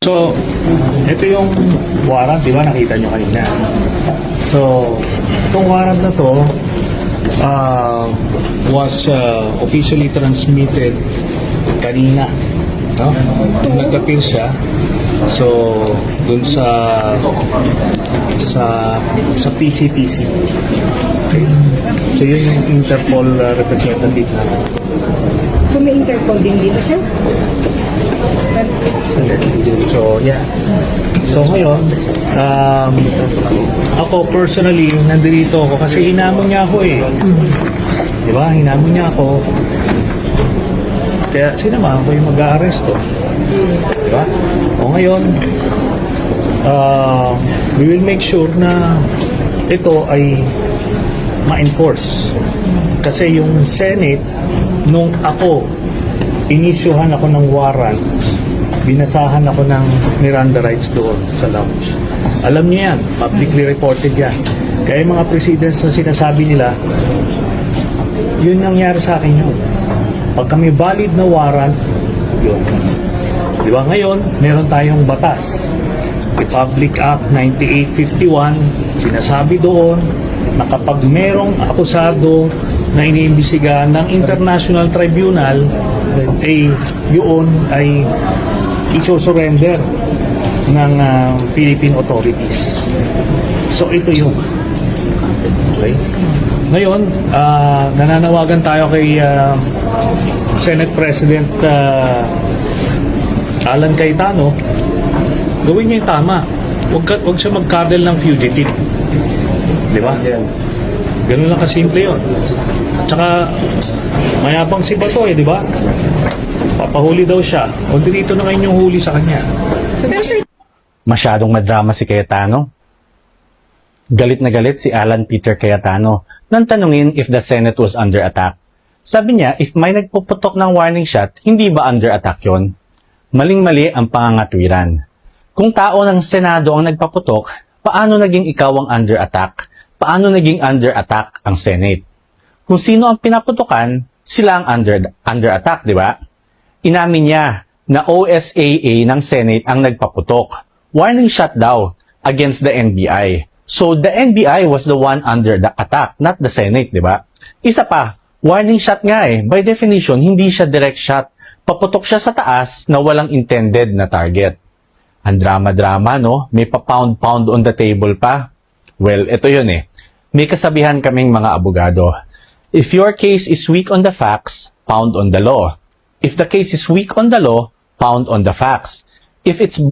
So, ito yung warrant, di ba? Nakita nyo kanina. So, itong warrant na to was officially transmitted kanina. No? Nag-appear siya. So, dun sa PCTC. Okay. So, yun yung Interpol representative na. So may Interpol din dito, sir? So, yeah. So, ngayon, ako personally, nandito ako kasi hinamon niya ako eh. Di ba? Hinamon niya ako. Kaya sinama ako yung mag-aaresto. Di ba? O ngayon, we will make sure na ito ay ma-enforce. Kasi yung Senate, nung ako, inisyuhan ako ng warrant, binasahan ako ng Miranda rights doon sa lounge. Alam niyo yan, publicly reported yan. Kaya yung mga precedents na sinasabi nila, yun nangyari sa akin yun. Pag kami valid na warrant, yun. Di ba ngayon, meron tayong batas. Republic Act 9851, sinasabi doon na kapag merong akusado na iniimbisiga ng International Tribunal, yun ay iso-surrender ng Philippine authorities. So ito yun. Okay? Ngayon, nananawagan tayo kay Senate President Alan Cayetano, gawin niya yung tama. Huwag siya mag-cuddle ng fugitive. Di ba? Ganun lang kasimple yun. At saka, mayabang si Bato di ba? Papahuli daw siya. O dito na ngayon yung huli sa kanya. Pero sir, Masyadong madrama si Cayetano. Galit na galit si Alan Peter Cayetano nang tanungin if the Senate was under attack. Sabi niya, if may nagpuputok ng warning shot, hindi ba under attack yon? Maling-mali ang pangangatwiran. Kung tao ng Senado ang nagpaputok, paano naging ikaw ang under attack? Paano naging under attack ang Senate? Kung sino ang pinaputukan, sila ang under attack, di ba? Inamin niya na OSAA ng Senate ang nagpaputok. Warning shot daw against the NBI. So the NBI was the one under the attack, not the Senate, di ba? Isa pa, warning shot nga eh. By definition, hindi siya direct shot. Paputok siya sa taas na walang intended na target. Ang drama-drama, no? May pa-pound-pound on the table pa. Well, ito yun eh. May kasabihan kaming mga abogado. If your case is weak on the facts, pound on the law. If the case is weak on the law, pound on the facts. If it's